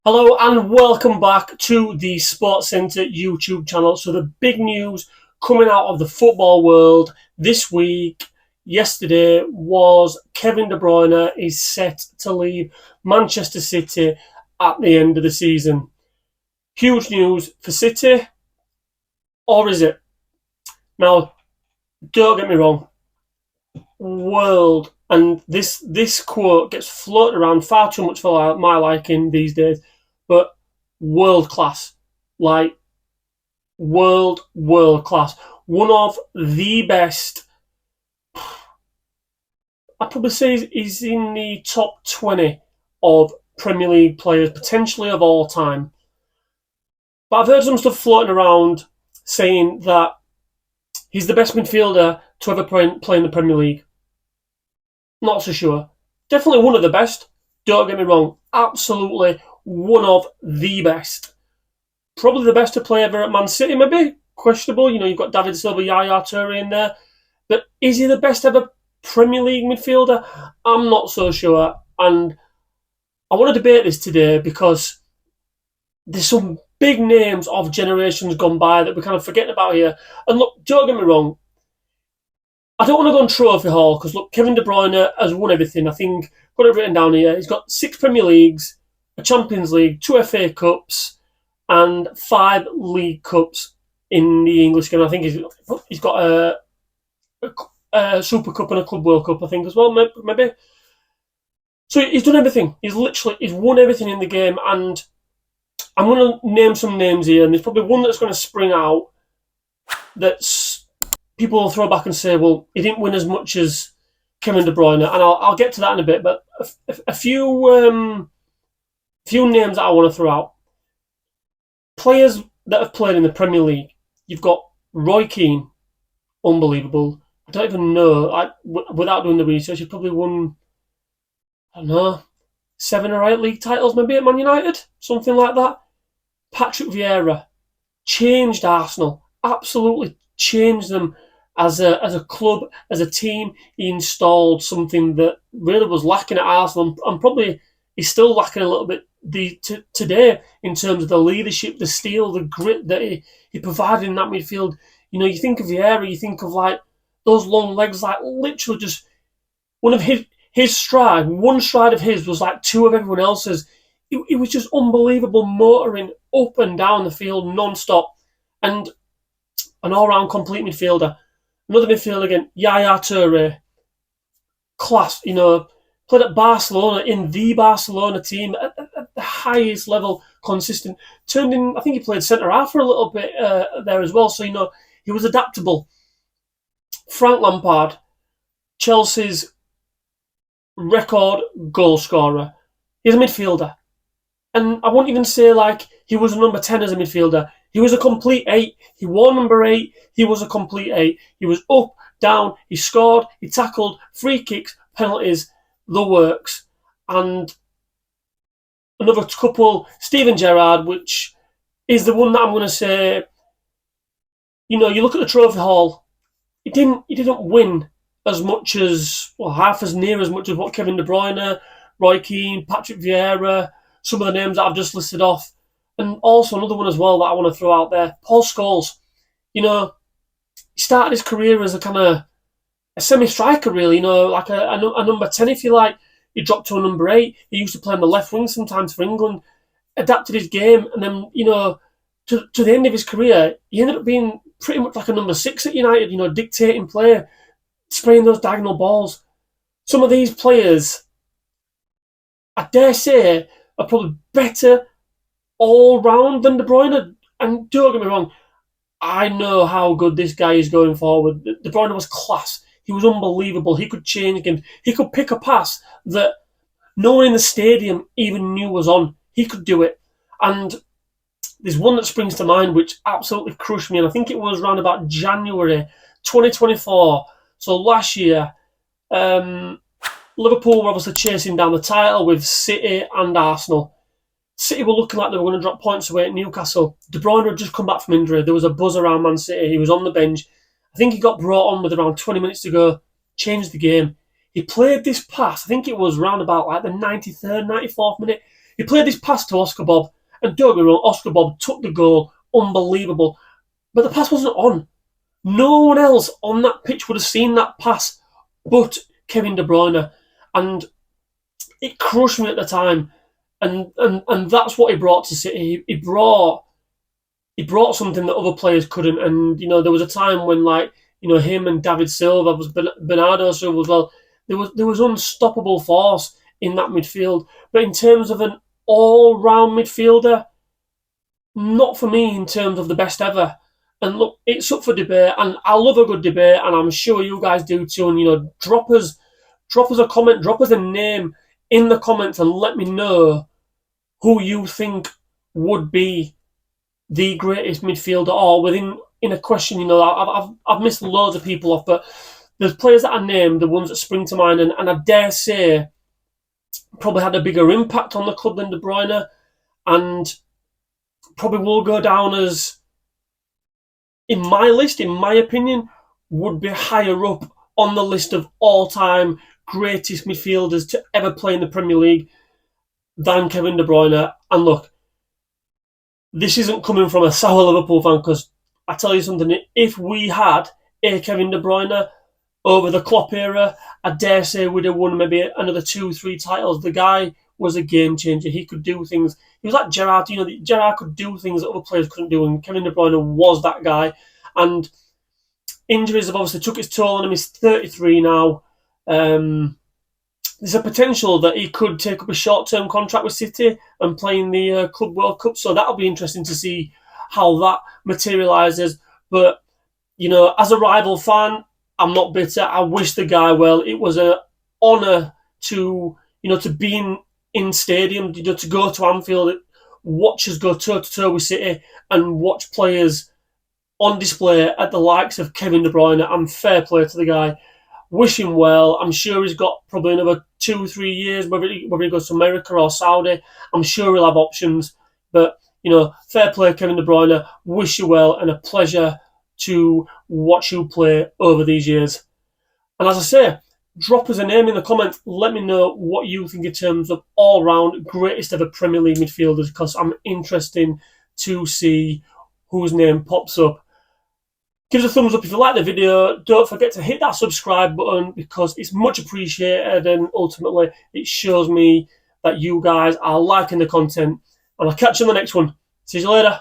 Hello and welcome back to the Sports Centre YouTube channel. So the big news coming out of the football world this week, yesterday, was Kevin De Bruyne is set to leave Manchester City at the end of the season. Huge news for City, or is it? Now, don't get me wrong, world, and this quote gets floated around far too much for my liking these days, but world class, like world class, one of the best. I'd probably say he's in the top 20 of Premier League players, potentially of all time. But I've heard some stuff floating around saying that he's the best midfielder to ever play in the Premier League. Not so sure. Definitely one of the best. Don't get me wrong. Absolutely one of the best. Probably the best to play ever at Man City, maybe. Questionable. You've got David Silva, Yaya Toure in there. But is he the best ever Premier League midfielder? I'm not so sure. And I want to debate this today because there's some big names of generations gone by that we're kind of forgetting about here. And look, don't get me wrong. I don't want to go on Trophy Hall because, look, Kevin De Bruyne has won everything. I think, got it written down here, he's got 6 Premier Leagues, a Champions League, 2 FA Cups, and 5 League Cups in the English game. I think he's got a Super Cup and a Club World Cup, I think, as well, maybe. So he's done everything. He's won everything in the game, and I'm going to name some names here, and there's probably one that's going to spring out that's people will throw back and say, well, he didn't win as much as Kevin De Bruyne, and I'll get to that in a bit. But a few names that I want to throw out. Players that have played in the Premier League. You've got Roy Keane, unbelievable. I don't even know. Without doing the research, he's probably won, I don't know, 7 or 8 league titles maybe at Man United, something like that. Patrick Vieira changed Arsenal, absolutely changed them as a club, as a team. He installed something that really was lacking at Arsenal, and probably is still lacking a little bit today in terms of the leadership, the steel, the grit that he provided in that midfield. You think of Vieira, you think of like those long legs, like literally just one of his stride. One stride of his was like 2 of everyone else's. It was just unbelievable, motoring up and down the field non-stop, and an all-round complete midfielder. Another midfielder again, Yaya Toure, class. Played at Barcelona, in the Barcelona team at the highest level, consistent. Turned in, I think he played centre half for a little bit there as well. So he was adaptable. Frank Lampard, Chelsea's record goal scorer. He's a midfielder. And I won't even say like he was a number 10 as a midfielder. He was a complete 8. He wore number 8. He was a complete 8. He was up, down, he scored, he tackled, free kicks, penalties, the works. And another couple, Steven Gerrard, which is the one that I'm going to say, you look at the Trophy Hall, he didn't win as much as, well, half as near as much as what Kevin De Bruyne, Roy Keane, Patrick Vieira, some of the names that I've just listed off. And also another one as well that I want to throw out there, Paul Scholes. He started his career as a kind of a semi-striker, really, like a number 10, if you like. He dropped to a number 8. He used to play on the left wing sometimes for England, adapted his game, and then, to the end of his career, he ended up being pretty much like a number 6 at United, dictating play, spraying those diagonal balls. Some of these players, I dare say, are probably better all round than De Bruyne. And don't get me wrong, I know how good this guy is going forward. De Bruyne was class. He was unbelievable. He could change games. He could pick a pass that no one in the stadium even knew was on. He could do it. And there's one that springs to mind which absolutely crushed me, and I think it was around about January 2024. So last year, Liverpool were obviously chasing down the title with City and Arsenal. City were looking like they were going to drop points away at Newcastle. De Bruyne had just come back from injury. There was a buzz around Man City. He was on the bench. I think he got brought on with around 20 minutes to go, changed the game. He played this pass, I think it was round about like the 93rd, 94th minute. He played this pass to Oscar Bob, and don't get me wrong, Oscar Bob took the goal, unbelievable. But the pass wasn't on. No one else on that pitch would have seen that pass but Kevin De Bruyne. And it crushed me at the time. And that's what he brought to City. He brought something that other players couldn't. And, there was a time when, him and David Silva, was Bernardo Silva as well, there was unstoppable force in that midfield. But in terms of an all-round midfielder, not for me in terms of the best ever. And look, it's up for debate, and I love a good debate, and I'm sure you guys do too. And drop us a comment, drop us a name in the comments, and let me know who you think would be the greatest midfielder, or in a question. I've missed loads of people off, but there's players that I named, the ones that spring to mind, and I dare say probably had a bigger impact on the club than De Bruyne, and probably will go down as, in my list, in my opinion, would be higher up on the list of all-time greatest midfielders to ever play in the Premier League than Kevin De Bruyne. And look, this isn't coming from a sour Liverpool fan, because I tell you something, if we had a Kevin De Bruyne over the Klopp era, I dare say we'd have won maybe another 2-3 titles. The guy was a game changer. He could do things. He was like Gerrard. Gerrard could do things that other players couldn't do, and Kevin De Bruyne was that guy. And injuries have obviously took its toll on him. He's 33 now. There's a potential that he could take up a short-term contract with City and play in the Club World Cup. So that'll be interesting to see how that materialises. But, as a rival fan, I'm not bitter. I wish the guy well. It was an honour to be in stadium, to go to Anfield, watch us go toe-to-toe with City, and watch players on display at the likes of Kevin De Bruyne. And fair play to the guy. Wish him well. I'm sure he's got probably another 2-3 years, whether he goes to America or Saudi. I'm sure he'll have options. But, fair play, Kevin De Bruyne. Wish you well, and a pleasure to watch you play over these years. And as I say, drop us a name in the comments. Let me know what you think in terms of all-round greatest ever Premier League midfielders, because I'm interested to see whose name pops up. Give us a thumbs up if you like the video. Don't forget to hit that subscribe button, because it's much appreciated, and ultimately it shows me that you guys are liking the content. And I'll catch you in the next one. See you later.